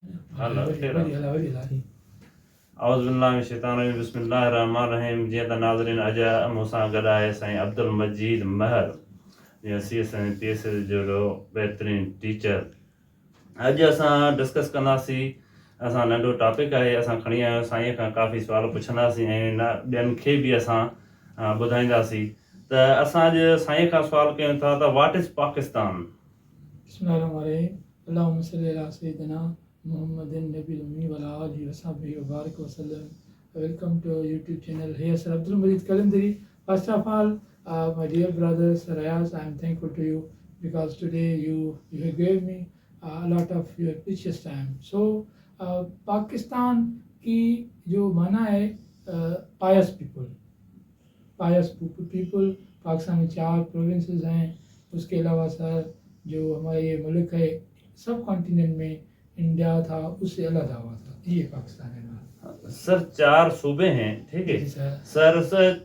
बिस्मिल्लाहिर्रहमानिर्रहीम। जीअं त नाज़रीन अॼु मूंसां गॾु आहे साईं अब्दुल मजीद महर, जीअं CS ऐं PS जो बहितरीनु टीचर। अॼु असां डिस्कस कंदासीं, असां नंढो टॉपिक आहे, असां खणी आया आहियूं साईं खां काफ़ी सुवाल पुछंदासीं ऐं ॿियनि खे बि असां ॿुधाईंदासीं। त असां अॼु साईं खां सुवाल कयूं था त व्हाट इज़ पाकिस्तान? अल्लाहुम्मा सल्ली अला सय्यिदिना मुहम्मदिन नबील उम्मी व अला आलिहि व सहबिहि व बारिक व सल्लम. Welcome to our YouTube channel. Here Sir Abdul Majid Kalandari. First of all, my dear brother Sir Ayaz, I am thankful to you because today you gave me a lot of your precious time. So Pakistan की जो माना है pious people, Pakistan में 4 provinces हैं. उसके अलावा sir जो हमारा ये मुल्क है सब कॉन्टिनेंट में इंडिया था उससे अलग हुआ था, ये पाकिस्तान है ना सर. 4 सूबे हैं, ठीक है सर.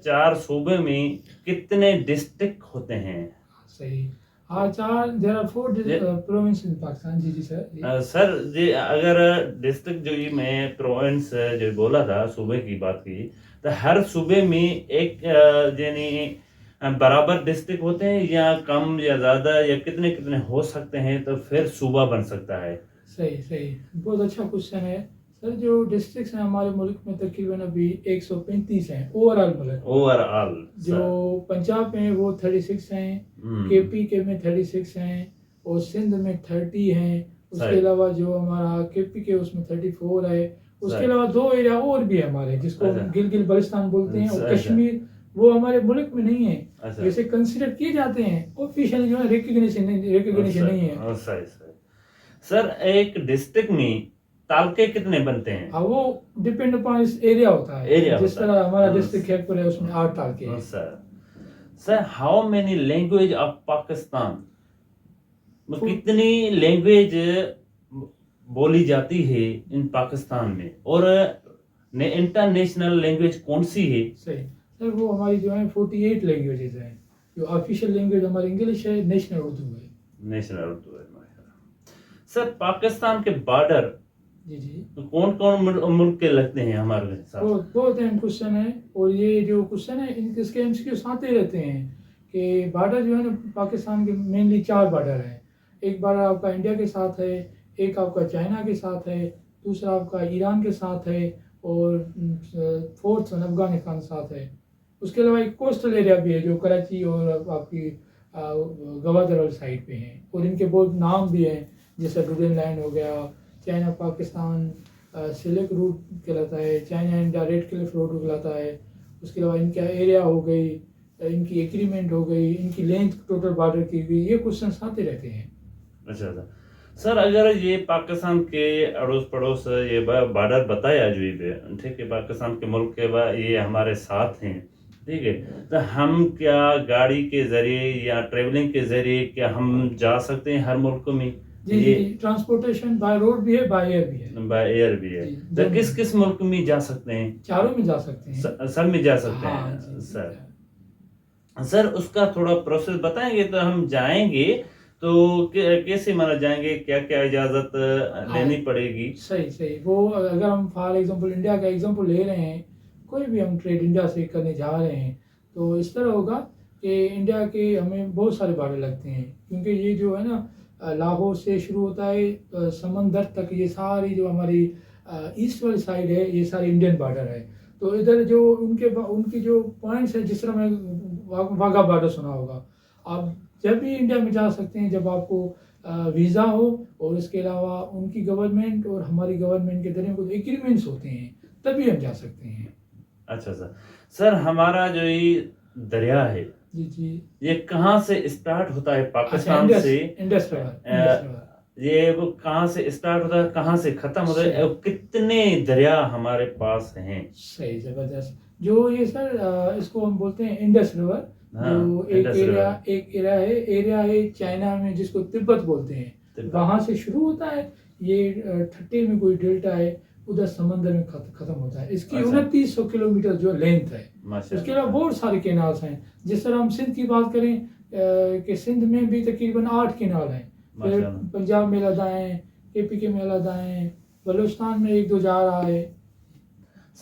4 सूबे में कितने डिस्ट्रिक्ट होते हैं? सही. There are 4 province in Pakistan. जी सर. सर जी अगर डिस्ट्रिक्ट जो ये मैं प्रोविंस जो बोला था, सूबे की बात की, तो हर सूबे में एक यानी बराबर डिस्ट्रिक्ट होते हैं या कम या ज़्यादा या कितने कितने हो सकते हैं तो फिर सूबा बन सकता है? सही. बहुत अच्छा क्वेश्चन है सर. जो डिस्ट्रिक्ट्स हैं हमारे मुल्क में तकरीबन अभी 135 हैं ओवरऑल. जो पंजाब में वो 36 हैं, KP के में 36 हैं और सिंध में 30 हैं. उसके अलावा जो हमारा KP के उसमें 34 है. उसके अलावा 2 एरिया और भी है हमारे जिसको गिलगित बल्तिस्तान बोलते हैं और कश्मीर, वो हमारे मुल्क में नहीं है. वैसे कंसीडर किए जाते हैं, ऑफिशियली जो है रिकॉग्निशन नहीं है. सर एक डिस्ट्रिक्ट में तालुके कितने बनते हैं? वो डिपेंड अपॉन इस एरिया होता है. जिस तरह हमारा डिस्ट्रिक्ट खैरपुर है उसमें 8 तालुके हैं. Sir how many language of Pakistan? कितनी लैंग्वेज बोली जाती है इन पाकिस्तान में और इंटरनेशनल लैंग्वेज कौन सी है? सही सर. वो हमारी जो है 48 लैंग्वेजेस हैं. जो ऑफिशियल लैंग्वेज हमारी इंग्लिश है, नेशनल उर्दू है. सर पाकिस्तान के बॉर्डर जी तो कौन कौन मुल्क के लगते हैं हमारे साथ? बहुत अहम क्वेश्चन है और ये जो क्वेश्चन है इसके एमसीक्यूज आते रहते हैं कि बॉर्डर जो है ना पाकिस्तान के मेनली 4 बॉर्डर हैं. एक बॉर्डर आपका इंडिया के साथ है, एक आपका चाइना के साथ है, दूसरा आपका ईरान के साथ है और 4th अफगानिस्तान के साथ है. उसके अलावा एक कोस्टल एरिया भी है जो कराची और आपकी गवादर वाली साइड पे हैं और इनके बहुत नाम भी हैं जैसे डुडन लाइन हो गया, चाइना पाकिस्तान सिल्क रूट कहलाता है, China India red Cliff road कहलाता है. उसके अलावा इनका एरिया हो गई, इनकी एग्रीमेंट हो गई, इनकी लेंथ टोटल बॉर्डर की गई. ये क्वेश्चन आते रहते हैं. अच्छा सर अगर ये पाकिस्तान के अड़ोस पड़ोस ये बॉर्डर बताया जो ये ठीक है पाकिस्तान के मुल्क के ये हमारे साथ हैं, ठीक है, तो हम क्या गाड़ी के जरिए या ट्रेवलिंग के जरिए क्या हम जा सकते हैं हर मुल्क में? जी. ट्रांसपोर्टेशन बाय रोड भी है, बाय एयर भी है. तो किस मुल्क में जा सकते हैं? चारों में जा सकते हैं. सब में जा सकते हैं. सर उसका थोड़ा प्रोसेस बताएंगे तो हम जाएंगे तो कैसे माना जाएंगे, क्या क्या इजाजत लेनी पड़ेगी? सही. वो अगर हम फॉर एग्जांपल इंडिया का एग्जांपल ले रहे हैं, कोई भी हम ट्रेड इंडिया से करने जा रहे हैं तो इस तरह होगा कि इंडिया के हमें बहुत सारे बॉर्डर लगते हैं क्योंकि ये जो है ना लाहौर से शुरू होता है समंदर तक, ये सारी जो हमारी ईस्ट वाली साइड है ये सारी इंडियन बॉर्डर है. तो इधर जो उनकी जो पॉइंट्स है, जिस तरह मैं वाघा बॉर्डर सुना होगा, आप जब भी इंडिया में जा सकते हैं जब आपको वीज़ा हो और इसके अलावा उनकी गवर्नमेंट और हमारी गवर्नमेंट के दरमियान कुछ एग्रीमेंट्स होते हैं तभी हम जा सकते हैं. अच्छा सर हमारा जो ये दरिया है जी ये कहाँ से स्टार्ट होता है? पाकिस्तान से इंडस रिवर. ये वो कहाँ से स्टार्ट होता है, कहाँ से खत्म होता है, कितने दरिया हमारे पास हैं? सही, जबरदस्त. जो ये सर इसको हम बोलते हैं इंडस रिवर. जो एक एरिया है चाइना में जिसको तिब्बत बोलते हैं, वहां से शुरू होता है. ये 30 में कोई डेल्टा है, उधर समंदर में खत्म होता है. इसकी 2900 किलोमीटर जो लेंथ है. उसके अलावा बहुत सारे केनाल्स हैं. जिस तरह हम सिंध की बात करें कि सिंध में भी तकरीबन 8 केनाल हैं. फिर पंजाब में अलग हैं, KP के में अलग हैं, बलूचिस्तान में एक दो जा रहा है।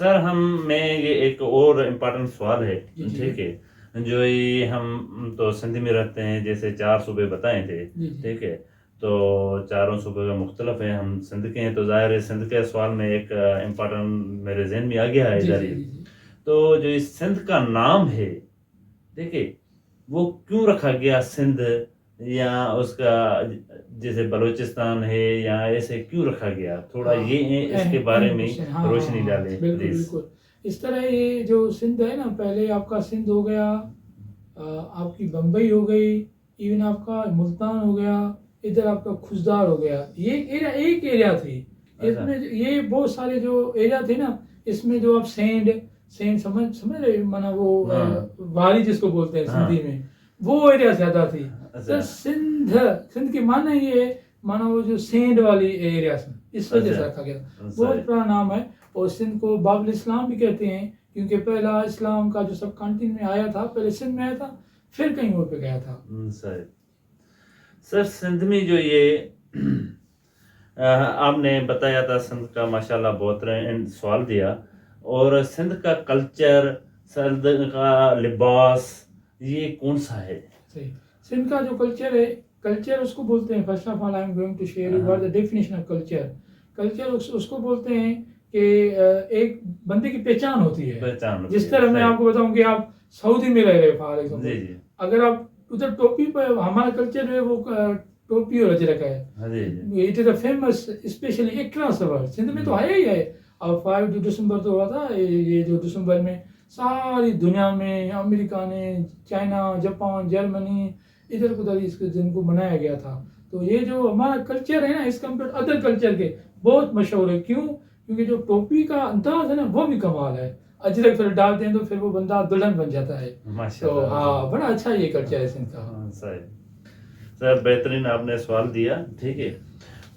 सर हम में ये एक और इम्पोर्टेंट सवाल है, जी, जी। ठीक है, जो ये हम तो सिंध में रहते हैं, जैसे 4 सूबे बताए थे, जी, जी। ठीक है, तो चारों सूबे का मुख्तलिफ है, हम सिंध के हैं, तो ज़ाहिर है सिंध के सवाल में एक इम्पोर्टेंट मेरे जहन में आ गया है जी, इधर जी, ही। जी, जी। तो जो इस सिंध का नाम है, देखिए, वो क्यों रखा गया सिंध, या उसका जैसे बलूचिस्तान है या ऐसे क्यों रखा गया, थोड़ा हाँ, ये इसके अहम बारे अहम में क्वेश्चन। हाँ, हाँ, रोशनी हाँ, डालें बिल्कुल, प्लीज। बिल्कुल। इस तरह ये जो सिंध है ना, पहले आपका सिंध हो गया, आपकी बम्बई हो गई, इवन आपका मुल्तान हो गया, इधर आपका खुशदार हो गया। ये एरिया एक एरिया थी। अच्छा। इसमें ये बहुत सारे जो एरिया थे ना, इसमें जो आप सेंड सेंड समझ समझ रहे, माना वो हाँ। वारी जिसको बोलते हैं हाँ। सिंधी में, वो एरिया ज्यादा थी। अच्छा। तो सिंध सिंध की माना ये है, माना वो जो सेंड वाली एरिया से, इस वजह से अच्छा। रखा गया। सही। बहुत पुराना नाम है। और सिंध को बाबुल इस्लाम भी कहते हैं, क्योंकि पहला इस्लाम का जो सब कॉन्टिनेंट में आया था, पहले सिंध में आया था, फिर कहीं और पे गया था। सही। सर सिंध में जो ये आपने बताया था, सिंध का माशाल्लाह बहुत सवाल दिया, और सिंध का कल्चर, सिंध का लिबास, ये कौन सा है? सही। सिंध का जो कल्चर है, कल्चर उसको बोलते हैं, first of all I am going to share you the definition of culture. Culture उसको बोलते हैं कि एक बंदे की पहचान होती है। पहचान होती जिस है, तरह मैं सही। आपको बताऊं कि आप सऊदी में रह रहे हो फॉर जी एग्जाम्पल, जी। अगर आप उधर टोपी पर, हमारा कल्चर जो है वो टोपी और अजरक है। हाँ जी जी। It is a famous, specially एकरा सवर सिंध में तो है ही है। अब 5 दिसंबर तो हुआ था, ये जो दिसंबर में सारी दुनिया में, अमेरिका ने, चाइना, जापान, जर्मनी, इधर उधर इस दिन को मनाया गया था। तो ये जो हमारा कल्चर है ना, इस कम्पेयर अदर कल्चर के बहुत मशहूर है। क्यों? क्योंकि जो टोपी का अंदाज है ना, वो भी कमाल है। अजरक फिर डालते हैं तो फिर वो बंदा दुल्हन बन जाता है। तो माशाल्लाह। हाँ, बड़ा अच्छा ये कल्चर है सिंध का। हाँ, सही। सर बेहतरीन आपने सवाल दिया, ठीक है,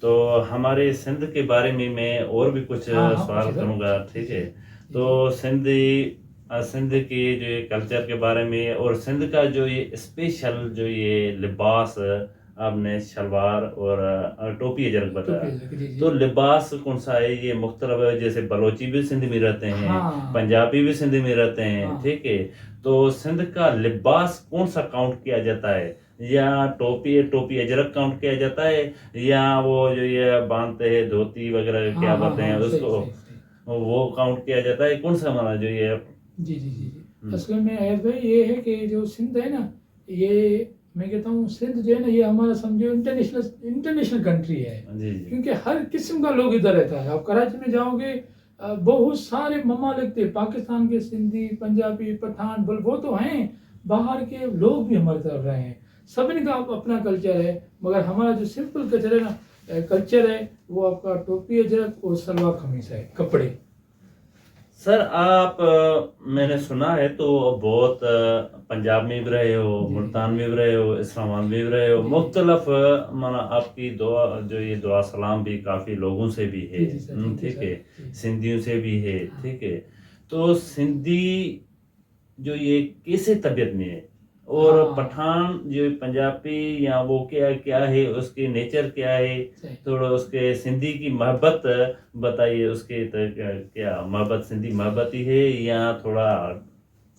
तो हमारे सिंध के बारे में मैं और भी कुछ हाँ, हाँ, सवाल पूछिए सर। करूँगा, ठीक है। जी, तो सिंध के जो ये कल्चर के बारे में, और सिंध का जो ये स्पेशल जो ये लिबास, आपने शलवार और टोपी अजरक बताया, टोपी अजरक, जी, जी। तो लिबास कौन सा है? ये मुख्तलिफ है, जैसे बलोची भी सिंध में रहते हैं, हाँ। पंजाबी भी सिंध में रहते हैं, हाँ। ठीक है, तो सिंध का लिबास कौन सा काउंट किया जाता है? या टोपी अजरक काउंट किया जाता है, या वो जो ये बांधते हैं धोती वगैरह, हाँ, क्या हाँ, बोलते हैं हाँ, सही, उसको, सही, सही। वो काउंट किया जाता है? कौन सा हमारा जो ये जी, जी, जी, जी। असल में अय्यद भाई ये है कि जो सिंध है ना, ये मैं कहता हूँ सिंध जो है ना, ये हमारा समझो इंटरनेशनल कंट्री है। जी जी। क्योंकि हर किस्म का लोग इधर रहता है। आप कराची में जाओगे, बहुत सारे ममालिक थे, पाकिस्तान के सिंधी, पंजाबी, पठान, वो तो हैं, बाहर के लोग भी हमारे तरफ रहे हैं। सभी का अपना कल्चर है, मगर हमारा जो सिंपल कल्चर है वो आपका टोपी अजरक और सलवार कमीज है, कपड़े। सर आप मैंने सुना है तो बहुत पंजाब में भी रहे हो, जी। मुल्तान में भी रहे हो, इस्लामाबाद में भी रहे हो, जी। मुख्तलफ माना आपकी दुआ जो ये दुआ सलाम भी काफ़ी लोगों से भी है, जी, जी सर, जी, ठीक सर, है, जी। सिंधियों से भी है, हाँ। ठीक है, तो सिंधी जो ये कैसे तबीयत में है, और हाँ। पठान जो पंजाबी या वो क्या क्या है, उसके नेचर क्या है, सही। थोड़ा उसके सिंधी की मोहब्बत बताइए, उसके क्या मोहब्बत, सिंधी मोहब्बत ही है या थोड़ा?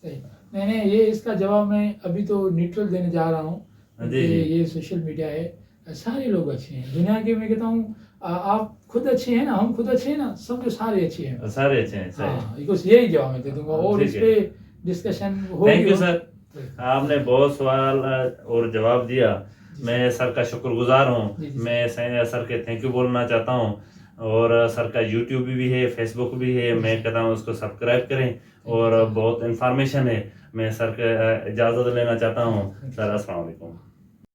सही। मैंने ये इसका जवाब मैं अभी तो न्यूट्रल देने जा रहा हूँ, जी, क्योंकि जी। ये सोशल मीडिया है, सारे लोग अच्छे हैं दुनिया के। मैं कहता हूँ आप खुद अच्छे हैं ना, हम खुद अच्छे हैं ना, समझो सारे अच्छे हैं। सारे अच्छे हैं, सही। हाँ, बिकॉज यही जवाब मैं दे दूंगा, और ठीक इस है। पे डिस्कशन होगी। थैंक यू सर, आपने बहुत सवाल और जवाब दिया, मैं सर का शुक्रगुजार हूँ। जी, जी, मैं सर के थैंक यू बोलना चाहता हूँ, और सर का यूट्यूब भी है, फेसबुक भी है, मैं कहता हूँ उसको सब्सक्राइब करें, और बहुत इंफॉर्मेशन है। मैं सर के इजाज़त लेना चाहता हूँ। सर अस्सलाम वालेकुम।